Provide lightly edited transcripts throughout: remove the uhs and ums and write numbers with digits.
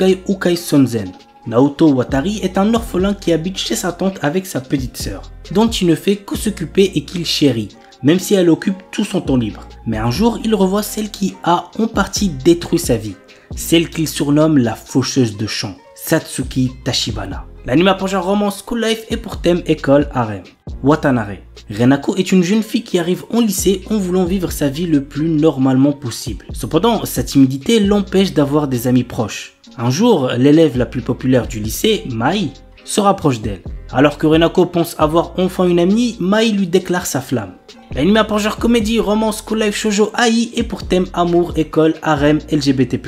Isekai Ukai Sonzen. Naoto Watari est un orphelin qui habite chez sa tante avec sa petite sœur, dont il ne fait que s'occuper et qu'il chérit, même si elle occupe tout son temps libre. Mais un jour, il revoit celle qui a en partie détruit sa vie, celle qu'il surnomme la faucheuse de champs, Satsuki Tachibana. L'anime a pour genre romance school life et pour thème école harem. Watanare. Renako est une jeune fille qui arrive en lycée en voulant vivre sa vie le plus normalement possible. Cependant, sa timidité l'empêche d'avoir des amis proches. Un jour, l'élève la plus populaire du lycée, Mai, se rapproche d'elle. Alors que Renako pense avoir enfin une amie, Mai lui déclare sa flamme. L'anime a pour genre comédie, romance, school life, shoujo, ai et pour thème amour, école, harem, LGBT+.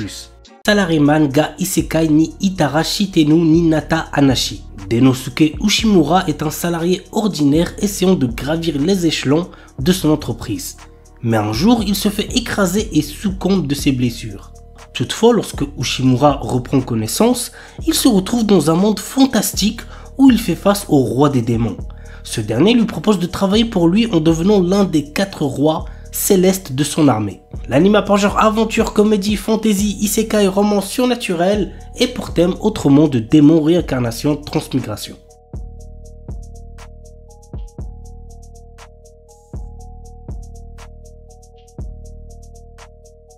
Salaryman ga isekai ni Itara Shitenu ni Nata Anashi. Denosuke Ushimura est un salarié ordinaire essayant de gravir les échelons de son entreprise. Mais un jour, il se fait écraser et succombe de ses blessures. Toutefois, lorsque Ushimura reprend connaissance, il se retrouve dans un monde fantastique où il fait face au roi des démons. Ce dernier lui propose de travailler pour lui en devenant l'un des 4 rois célestes de son armée. L'anime a pour genre aventure, comédie, fantasy, isekai, romance surnaturelle et pour thème autre monde de démons, réincarnation, transmigration.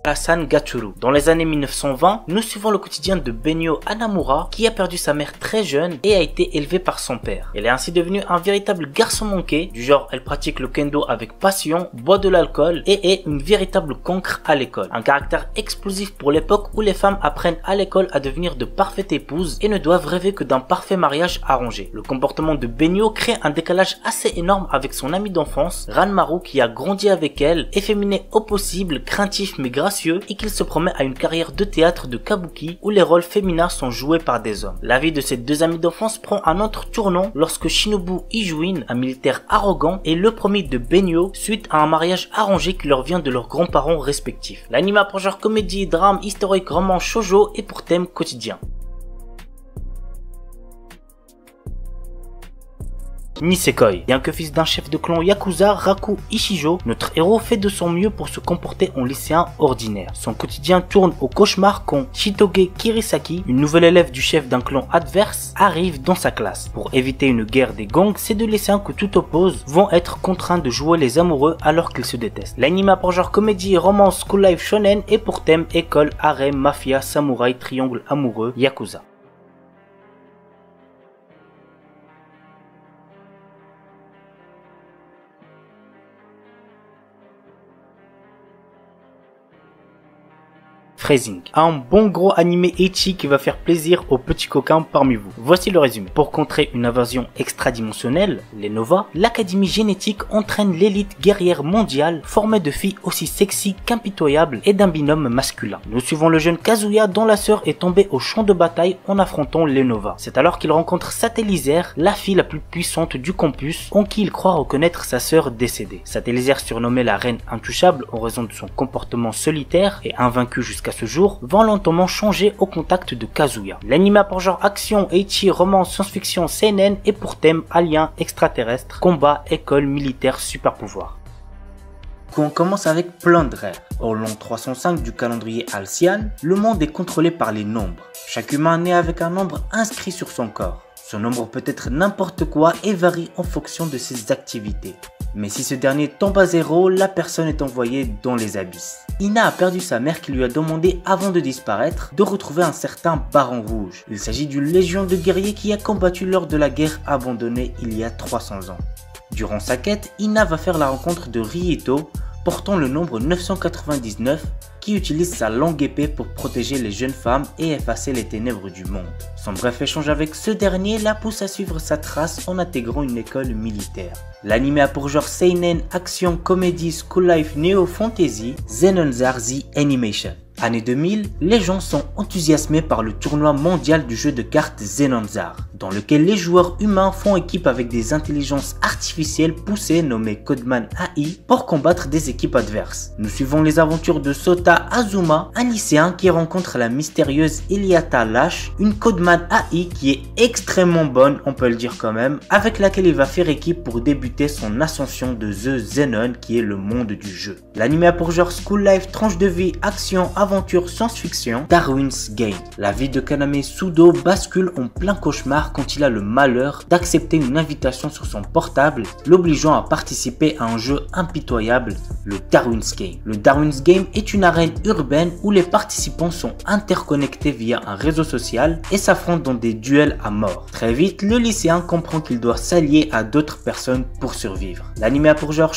Alasan Gachuru. Dans les années 1920, nous suivons le quotidien de Benyo Hanamura qui a perdu sa mère très jeune et a été élevée par son père. Elle est ainsi devenue un véritable garçon manqué, du genre elle pratique le kendo avec passion, boit de l'alcool et est une véritable cancre à l'école. Un caractère explosif pour l'époque où les femmes apprennent à l'école à devenir de parfaites épouses et ne doivent rêver que d'un parfait mariage arrangé. Le comportement de Benyo crée un décalage assez énorme avec son ami d'enfance, Ranmaru, qui a grandi avec elle, efféminé au possible, craintif mais gracieux, et qu'il se promet à une carrière de théâtre de kabuki où les rôles féminins sont joués par des hommes. La vie de ces deux amis d'enfance prend un autre tournant lorsque Shinobu Ijuin, un militaire arrogant, est le premier de Benyo suite à un mariage arrangé qui leur vient de leurs grands-parents respectifs. L'anime a pour genre comédie, drame, historique, roman, shoujo et pour thème quotidien. Nisekoi. Bien que fils d'un chef de clan Yakuza, Raku Ishijo, notre héros fait de son mieux pour se comporter en lycéen ordinaire. Son quotidien tourne au cauchemar quand Shitoge Kirisaki, une nouvelle élève du chef d'un clan adverse, arrive dans sa classe. Pour éviter une guerre des gangs, ces deux lycéens que tout oppose vont être contraints de jouer les amoureux alors qu'ils se détestent. L'anime a pour genre comédie, romance, school life, shonen et pour thème école, harem, mafia, samouraï, triangle amoureux, Yakuza. Freezing. Un bon gros animé ecchi qui va faire plaisir aux petits coquins parmi vous. Voici le résumé. Pour contrer une invasion extradimensionnelle, les Nova, l'Académie génétique entraîne l'élite guerrière mondiale formée de filles aussi sexy qu'impitoyables et d'un binôme masculin. Nous suivons le jeune Kazuya dont la sœur est tombée au champ de bataille en affrontant les Nova. C'est alors qu'il rencontre Satelliser, la fille la plus puissante du campus, en qui il croit reconnaître sa sœur décédée. Satelliser, surnommée la reine intouchable en raison de son comportement solitaire et invaincu jusqu'à ce jour, vont lentement changer au contact de Kazuya. L'anime a pour genre action, ecchi, romance, science-fiction, seinen et pour thème alien, extraterrestre, combat, école, militaire, super pouvoir. On commence avec plein de rêves. Au long 305 du calendrier Alcian, le monde est contrôlé par les nombres. Chaque humain naît avec un nombre inscrit sur son corps. Ce nombre peut être n'importe quoi et varie en fonction de ses activités. Mais si ce dernier tombe à 0, la personne est envoyée dans les abysses. Ina a perdu sa mère qui lui a demandé, avant de disparaître, de retrouver un certain Baron Rouge. Il s'agit d'une légion de guerriers qui a combattu lors de la guerre abandonnée il y a 300 ans. Durant sa quête, Ina va faire la rencontre de Rieto, portant le nombre 999, qui utilise sa longue épée pour protéger les jeunes femmes et effacer les ténèbres du monde. Son bref échange avec ce dernier la pousse à suivre sa trace en intégrant une école militaire. L'anime a pour genre seinen, action, comédie, school life, néo-fantasy, Zenonzar The Animation. Année 2000, les gens sont enthousiasmés par le tournoi mondial du jeu de cartes Zenonzar, dans lequel les joueurs humains font équipe avec des intelligences artificielles poussées nommées Codeman AI pour combattre des équipes adverses. Nous suivons les aventures de Sota Azuma, un lycéen qui rencontre la mystérieuse Eliata Lash, une Codeman AI qui est extrêmement bonne, on peut le dire quand même, avec laquelle il va faire équipe pour débuter son ascension de The Zenon qui est le monde du jeu. L'anime a pour genre school life, tranche de vie, action, aventure, aventure science-fiction Darwin's Game. La vie de Kaname Sudo bascule en plein cauchemar quand il a le malheur d'accepter une invitation sur son portable, l'obligeant à participer à un jeu impitoyable, le Darwin's Game. Le Darwin's Game est une arène urbaine où les participants sont interconnectés via un réseau social et s'affrontent dans des duels à mort. Très vite, le lycéen comprend qu'il doit s'allier à d'autres personnes pour survivre. L'anime a pour genre